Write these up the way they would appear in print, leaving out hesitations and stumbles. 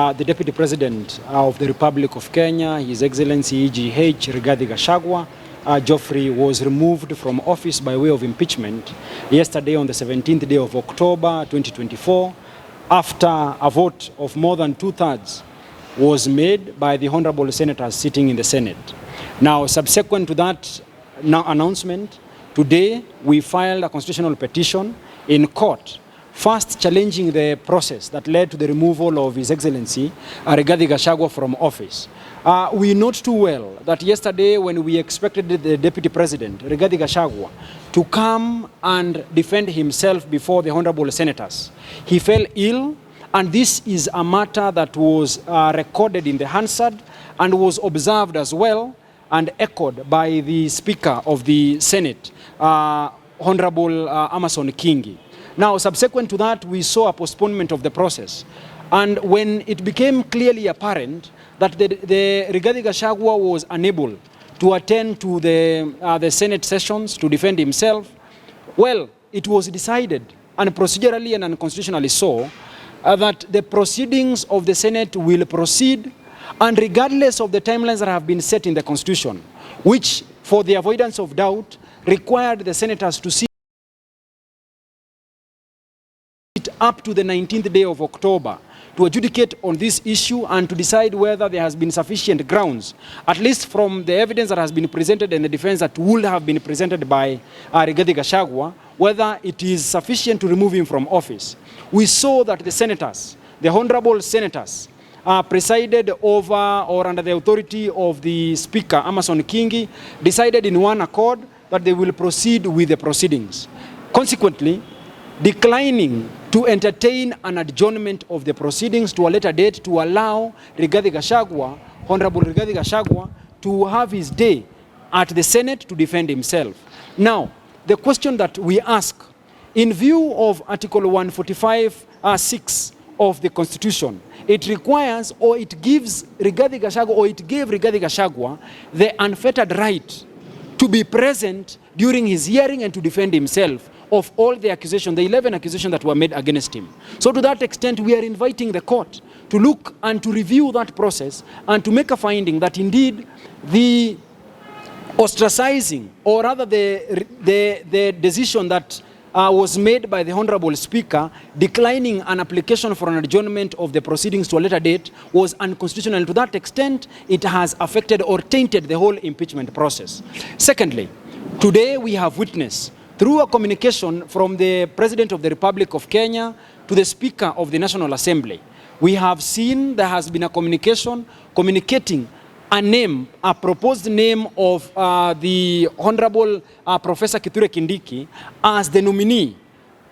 The Deputy President of the Republic of Kenya, His Excellency E.G.H. Rigathi Gachagua, Geoffrey, was removed from office by way of impeachment yesterday on the 17th day of October 2024 after a vote of more than 2/3 was made by the honorable senators sitting in the Senate. Now, subsequent to that announcement, today we filed a constitutional petition in court, first challenging the process that led to the removal of His Excellency Rigathi Gachagua from office. We note too well that yesterday, when we expected the Deputy President, Rigathi Gachagua, to come and defend himself before the honorable senators, he fell ill, and this is a matter that was recorded in the Hansard and was observed as well and echoed by the Speaker of the Senate, Honorable Amason Kingi. Now, subsequent to that, we saw a postponement of the process. And when it became clearly apparent that the Rigathi Gachagua was unable to attend to the Senate sessions to defend himself, well, it was decided, and procedurally and unconstitutionally so, that the proceedings of the Senate will proceed, and regardless of the timelines that have been set in the Constitution, which, for the avoidance of doubt, required the senators to see up to the 19th day of October to adjudicate on this issue and to decide whether there has been sufficient grounds, at least from the evidence that has been presented and the defense that would have been presented by Rigathi Gachagua, whether it is sufficient to remove him from office. We saw that the senators, the honorable senators, presided over or under the authority of the Speaker, Amason Kingi, decided in one accord that they will proceed with the proceedings. Consequently, declining to entertain an adjournment of the proceedings to a later date to allow Rigathi Gachagua, Honorable Rigathi Gachagua, to have his day at the Senate to defend himself. Now, the question that we ask, in view of Article 145(6) of the Constitution, it requires, or it gives Rigathi Gachagua, or it gave Rigathi Gachagua the unfettered right to be present during his hearing and to defend himself of all the accusations, the 11 accusations that were made against him. So to that extent, we are inviting the court to look and to review that process and to make a finding that indeed the ostracizing, or rather the decision that was made by the Honorable Speaker declining an application for an adjournment of the proceedings to a later date was unconstitutional. And to that extent, it has affected or tainted the whole impeachment process. Secondly, today we have witnessed, through a communication from the President of the Republic of Kenya to the Speaker of the National Assembly, we have seen there has been a communication communicating a name, a proposed name of the Honorable Professor Kithure Kindiki as the nominee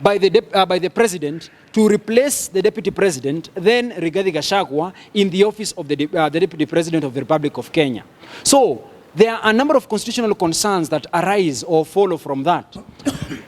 by the President to replace the Deputy President, then Rigathi Gachagua, in the office of the Deputy President of the Republic of Kenya. So there are a number of constitutional concerns that arise or follow from that.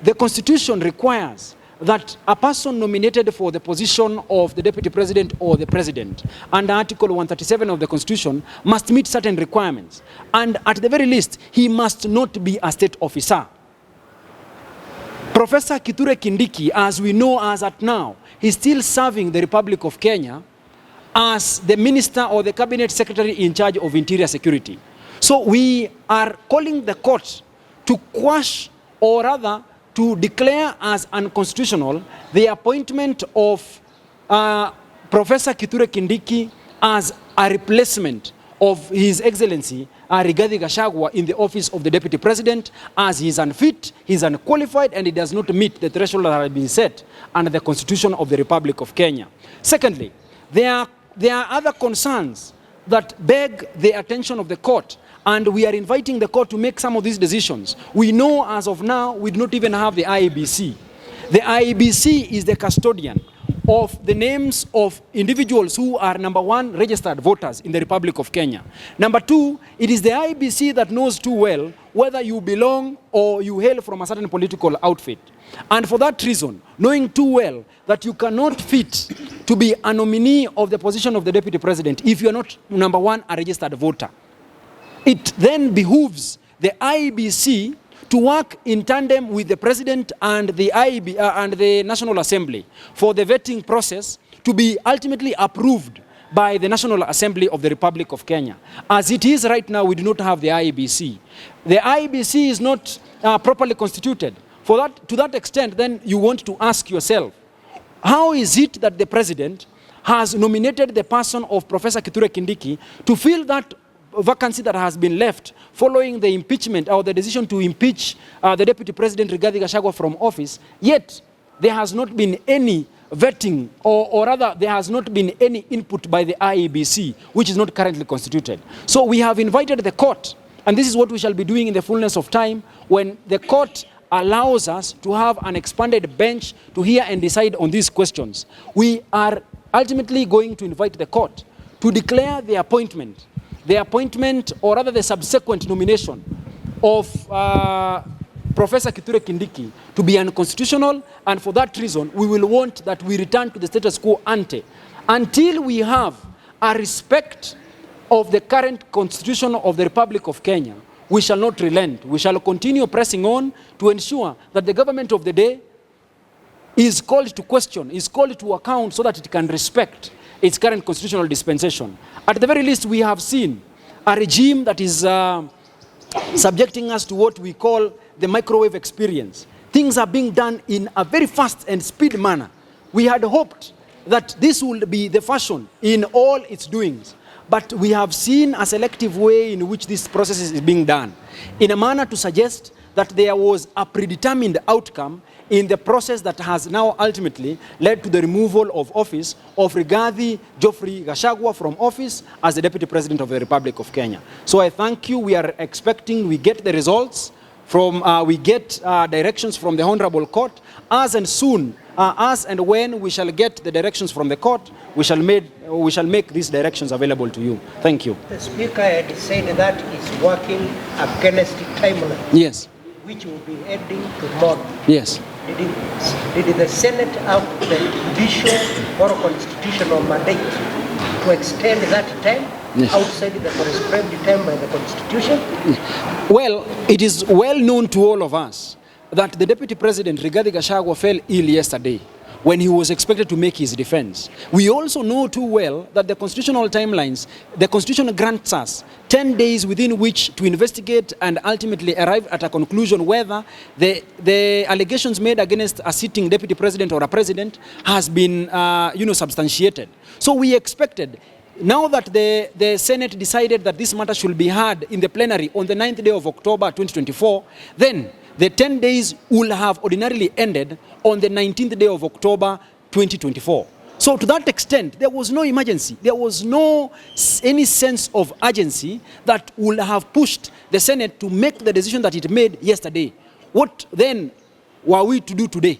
The Constitution requires that a person nominated for the position of the Deputy President or the President under Article 137 of the Constitution must meet certain requirements. And at the very least, he must not be a state officer. Professor Kithure Kindiki, as we know as at now, is still serving the Republic of Kenya as the Minister or the Cabinet Secretary in charge of Interior Security. So we are calling the court to quash, or rather to declare as unconstitutional, the appointment of Professor Kithure Kindiki as a replacement of His Excellency Rigathi Gachagua in the office of the Deputy President, as he is unfit, he is unqualified, and he does not meet the threshold that has been set under the Constitution of the Republic of Kenya. Secondly, there are other concerns that beg the attention of the court, and we are inviting the court to make some of these decisions. We know as of now, we do not even have the IEBC. The IEBC is the custodian of the names of individuals who are, number one, registered voters in the Republic of Kenya. Number two, it is the IEBC that knows too well whether you belong or you hail from a certain political outfit. And for that reason, knowing too well that you cannot fit to be a nominee of the position of the Deputy President if you are not, number one, a registered voter, it then behooves the IEBC to work in tandem with the President and the National Assembly for the vetting process to be ultimately approved by the National Assembly of the Republic of Kenya. As it is right now, we do not have the IEBC. The IEBC is not properly constituted. To that extent, then you want to ask yourself, how is it that the president has nominated the person of Professor Kithure Kindiki to fill that vacancy that has been left following the impeachment or the decision to impeach the Deputy President Rigathi Gachagua from office, yet there has not been any vetting, or rather there has not been any input by the IEBC, which is not currently constituted. So we have invited the court, and this is what we shall be doing in the fullness of time, when the court allows us to have an expanded bench to hear and decide on these questions. We are ultimately going to invite the court to declare the appointment, or rather the subsequent nomination of Professor Kithure Kindiki to be unconstitutional, and for that reason, we will want that we return to the status quo ante until we have a respect of the current constitution of the Republic of Kenya. We shall not relent. We shall continue pressing on to ensure that the government of the day is called to question, is called to account, so that it can respect its current constitutional dispensation. At the very least, we have seen a regime that is subjecting us to what we call the microwave experience. Things are being done in a very fast and speed manner. We had hoped that this would be the fashion in all its doings, but we have seen a selective way in which this process is being done, in a manner to suggest that there was a predetermined outcome in the process that has now ultimately led to the removal of office of Rigathi Gachagua from office as the Deputy President of the Republic of Kenya. So I thank you. We are expecting we get the results from, we get directions from the Honorable Court. As and when we shall get the directions from the court, we shall make these directions available to you. Thank you. The Speaker had said that he's working against the timeline. Yes. Which will be ending tomorrow. Yes. Did the Senate have the judicial or constitutional mandate to extend that time outside the prescribed time by the Constitution? Well, it is well known to all of us that the Deputy President Rigathi Gachagua fell ill yesterday when he was expected to make his defense. We also know too well that the constitutional timelines, the Constitution grants us 10 days within which to investigate and ultimately arrive at a conclusion whether the allegations made against a sitting Deputy President or a President has been substantiated. So we expected, now that the Senate decided that this matter should be heard in the plenary on the 9th day of October 2024, then the 10 days will have ordinarily ended on the 19th day of October 2024. So to that extent, there was no emergency. There was any sense of urgency that would have pushed the Senate to make the decision that it made yesterday. What then were we to do today?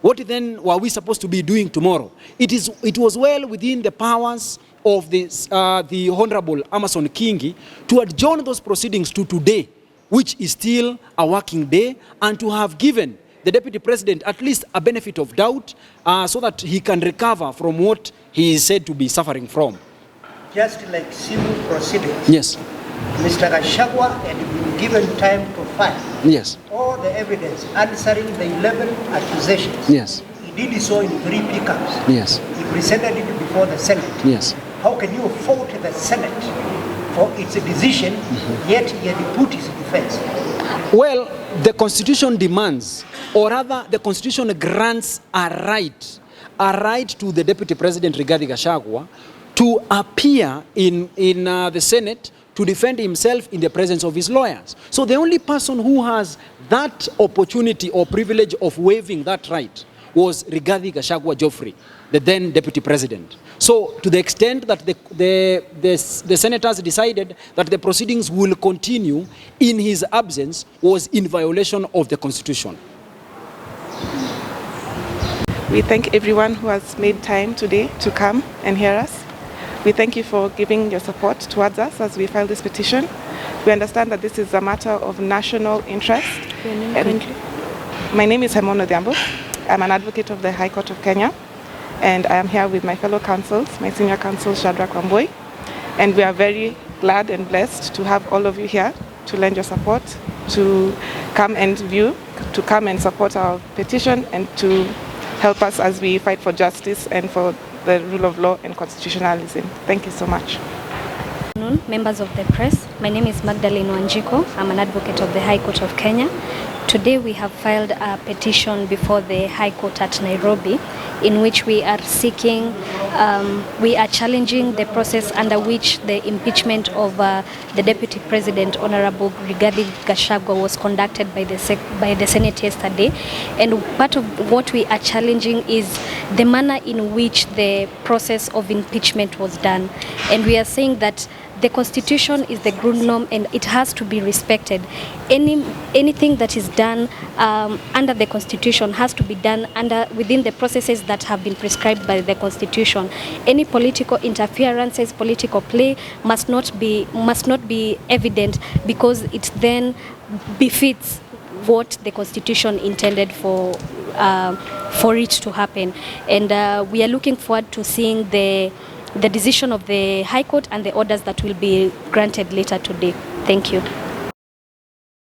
What then were we supposed to be doing tomorrow? It was well within the powers of the Honorable Amason Kingi to adjourn those proceedings to today, which is still a working day, and to have given the Deputy President at least a benefit of doubt so that he can recover from what he is said to be suffering from. Just like civil proceedings. Yes. Mr. Gachagua had been given time to file. Yes. All the evidence answering the 11 accusations. Yes. He did so in 3 pickups. Yes. He presented it before the Senate. Yes. How can you fault the Senate for its decision, yet he had put his defense? Well, the Constitution demands, or rather the Constitution grants a right to the Deputy President Rigathi Gachagua to appear in the Senate to defend himself in the presence of his lawyers. So the only person who has that opportunity or privilege of waiving that right was Rigathi Gachagua Geoffrey, the then Deputy President. So to the extent that the senators decided that the proceedings will continue in his absence was in violation of the Constitution. We thank everyone who has made time today to come and hear us. We thank you for giving your support towards us as we file this petition. We understand that this is a matter of national interest. My name is Hemono Odhiambo. I'm an advocate of the High Court of Kenya, and I am here with my fellow counsels, my senior counsel Shadrach Wambui, and we are very glad and blessed to have all of you here to lend your support, to come and view, to come and support our petition, and to help us as we fight for justice and for the rule of law and constitutionalism. Thank you so much. Good afternoon, members of the press. My name is Magdalene Wanjiko. I'm an advocate of the High Court of Kenya. Today we have filed a petition before the High Court at Nairobi, in which we are seeking, we are challenging the process under which the impeachment of the Deputy President, Honorable Rigathi Gachagua, was conducted by the Senate yesterday. And part of what we are challenging is the manner in which the process of impeachment was done. And we are saying that the Constitution is the grundnorm and it has to be respected. Anything that is done under the Constitution has to be done within the processes that have been prescribed by the Constitution. Any political interferences, political play must not be evident, because it then befits what the Constitution intended for it to happen. And we are looking forward to seeing the decision of the High Court and the orders that will be granted later today. Thank you.